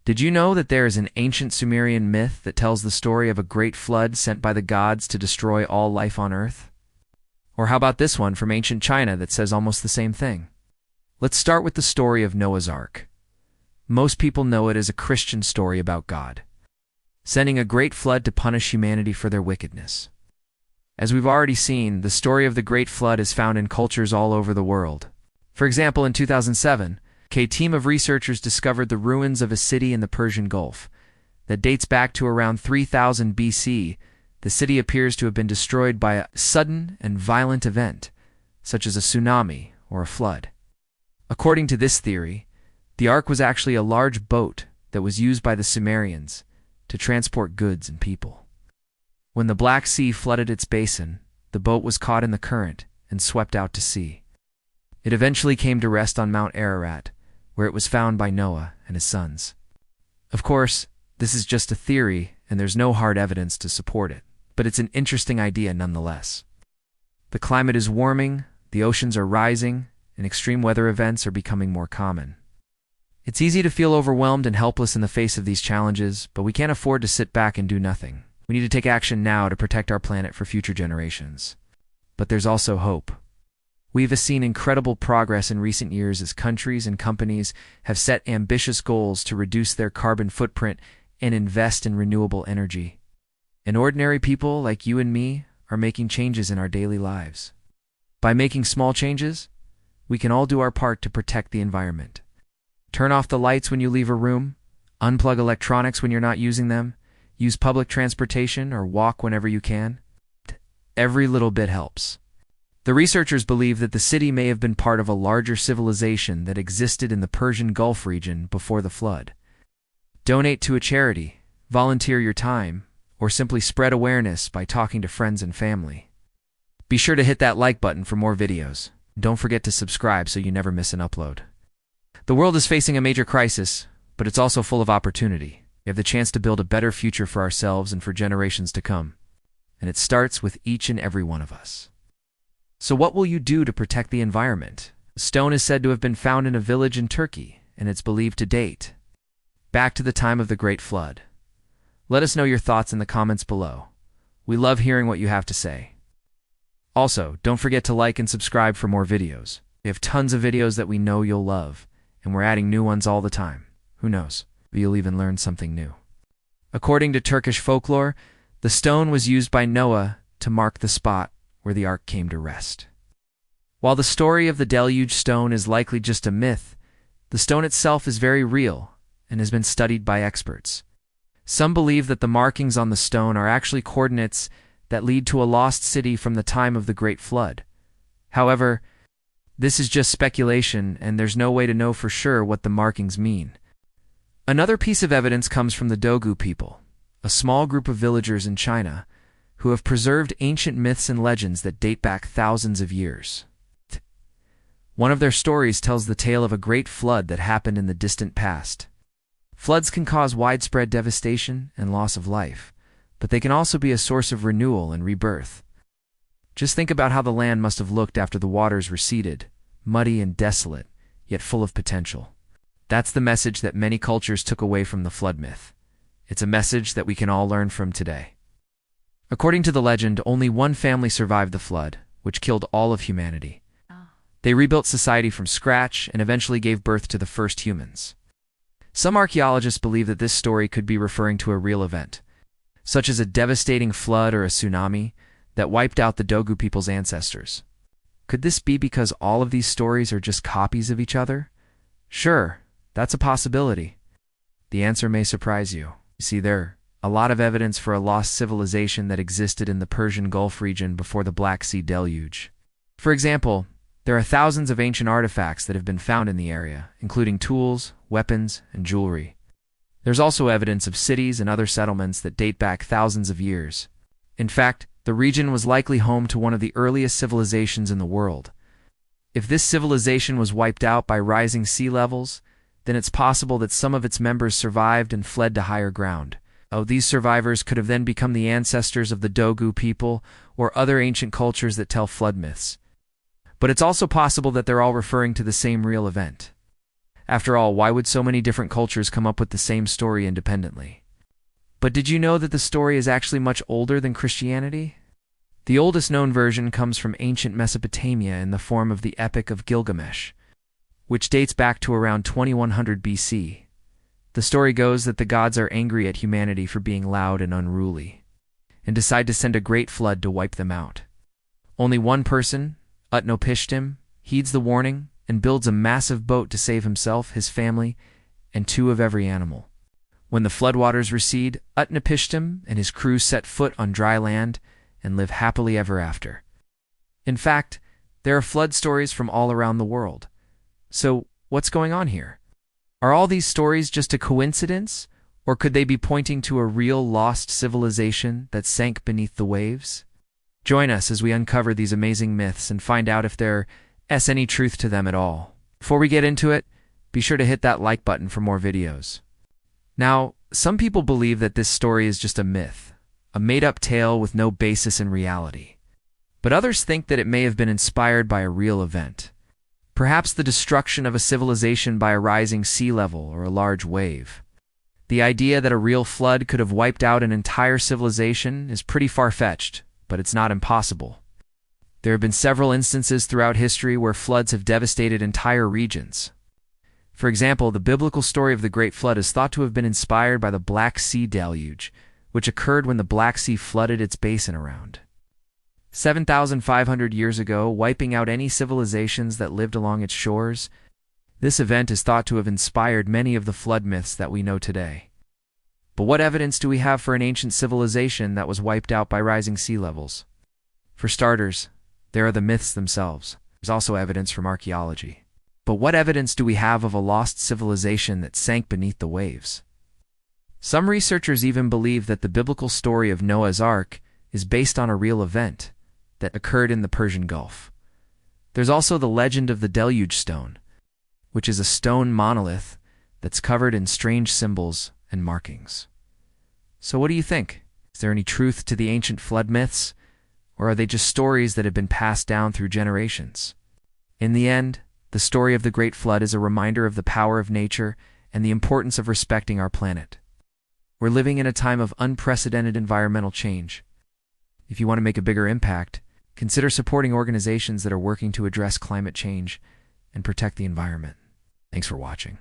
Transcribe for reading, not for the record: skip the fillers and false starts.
Did you know that there is an ancient Sumerian myth that tells the story of a great flood sent by the gods to destroy all life on Earth? Or how about this one from ancient China that says almost the same thing? Let's start with the story of Noah's Ark. Most people know it as a Christian story about God sending a great flood to punish humanity for their wickedness. As we've already seen, the story of the Great Flood is found in cultures all over the world. For example, in 2007, a team of researchers discovered the ruins of a city in the Persian Gulf that dates back to around 3000 BC. The city appears to have been destroyed by a sudden and violent event, such as a tsunami or a flood. According to this theory, the Ark was actually a large boat that was used by the Sumerians to transport goods and people. When the Black Sea flooded its basin, the boat was caught in the current and swept out to sea. It eventually came to rest on Mount Ararat, where it was found by Noah and his sons. Of course, this is just a theory and there's no hard evidence to support it, but it's an interesting idea nonetheless. The climate is warming, the oceans are rising, and extreme weather events are becoming more common. It's easy to feel overwhelmed and helpless in the face of these challenges, but we can't afford to sit back and do nothing. We need to take action now to protect our planet for future generations. But there's also hope. We've seen incredible progress in recent years as countries and companies have set ambitious goals to reduce their carbon footprint and invest in renewable energy. And ordinary people like you and me are making changes in our daily lives. By making small changes, we can all do our part to protect the environment. Turn off the lights when you leave a room, unplug electronics when you're not using them, use public transportation or walk whenever you can. Every little bit helps. The researchers believe that the city may have been part of a larger civilization that existed in the Persian Gulf region before the flood. Donate to a charity, volunteer your time, or simply spread awareness by talking to friends and family. Be sure to hit that like button for more videos. Don't forget to subscribe so you never miss an upload. The world is facing a major crisis, but it's also full of opportunity. We have the chance to build a better future for ourselves and for generations to come. And it starts with each and every one of us. So what will you do to protect the environment? A stone is said to have been found in a village in Turkey, and it's believed to date back to the time of the Great Flood. Let us know your thoughts in the comments below. We love hearing what you have to say. Also, don't forget to like and subscribe for more videos. We have tons of videos that we know you'll love, and we're adding new ones all the time. Who knows? You'll even learn something new. According to Turkish folklore, the stone was used by Noah to mark the spot where the ark came to rest. While the story of the deluge stone is likely just a myth, the stone itself is very real and has been studied by experts. Some believe that the markings on the stone are actually coordinates that lead to a lost city from the time of the Great Flood. However, this is just speculation and there's no way to know for sure what the markings mean. Another piece of evidence comes from the Dogu people, a small group of villagers in China who have preserved ancient myths and legends that date back thousands of years. One of their stories tells the tale of a great flood that happened in the distant past. Floods can cause widespread devastation and loss of life, but they can also be a source of renewal and rebirth. Just think about how the land must have looked after the waters receded, muddy and desolate, yet full of potential. That's the message that many cultures took away from the flood myth. It's a message that we can all learn from today. According to the legend, only one family survived the flood, which killed all of humanity. They rebuilt society from scratch and eventually gave birth to the first humans. Some archaeologists believe that this story could be referring to a real event, such as a devastating flood or a tsunami that wiped out the Dogu people's ancestors. Could this be because all of these stories are just copies of each other? Sure, that's a possibility. The answer may surprise you. You see, there's a lot of evidence for a lost civilization that existed in the Persian Gulf region before the Black Sea deluge. For example, there are thousands of ancient artifacts that have been found in the area, including tools, weapons, and jewelry. There's also evidence of cities and other settlements that date back thousands of years. In fact, the region was likely home to one of the earliest civilizations in the world. If this civilization was wiped out by rising sea levels, then it's possible that some of its members survived and fled to higher ground. These survivors could have then become the ancestors of the Dogu people or other ancient cultures that tell flood myths. But it's also possible that they're all referring to the same real event. After all, why would so many different cultures come up with the same story independently? But did you know that the story is actually much older than Christianity? The oldest known version comes from ancient Mesopotamia in the form of the Epic of Gilgamesh, which dates back to around 2100 BC. The story goes that the gods are angry at humanity for being loud and unruly, and decide to send a great flood to wipe them out. Only one person, Utnapishtim, heeds the warning and builds a massive boat to save himself, his family, and 2 of every animal. When the floodwaters recede, Utnapishtim and his crew set foot on dry land and live happily ever after. In fact, there are flood stories from all around the world. So, what's going on here? Are all these stories just a coincidence, or could they be pointing to a real lost civilization that sank beneath the waves? Join us as we uncover these amazing myths and find out if there's any truth to them at all. Before we get into it, be sure to hit that like button for more videos. Now, some people believe that this story is just a myth, a made-up tale with no basis in reality. But others think that it may have been inspired by a real event. Perhaps the destruction of a civilization by a rising sea level or a large wave. The idea that a real flood could have wiped out an entire civilization is pretty far-fetched, but it's not impossible. There have been several instances throughout history where floods have devastated entire regions. For example, the biblical story of the Great Flood is thought to have been inspired by the Black Sea deluge, which occurred when the Black Sea flooded its basin around 7,500 years ago, wiping out any civilizations that lived along its shores. This event is thought to have inspired many of the flood myths that we know today. But what evidence do we have for an ancient civilization that was wiped out by rising sea levels? For starters, there are the myths themselves. There's also evidence from archaeology. But what evidence do we have of a lost civilization that sank beneath the waves? Some researchers even believe that the biblical story of Noah's Ark is based on a real event that occurred in the Persian Gulf. There's also the legend of the Deluge Stone, which is a stone monolith that's covered in strange symbols and markings. So what do you think? Is there any truth to the ancient flood myths, or are they just stories that have been passed down through generations? In the end, the story of the Great Flood is a reminder of the power of nature and the importance of respecting our planet. We're living in a time of unprecedented environmental change. If you want to make a bigger impact, consider supporting organizations that are working to address climate change and protect the environment. Thanks for watching.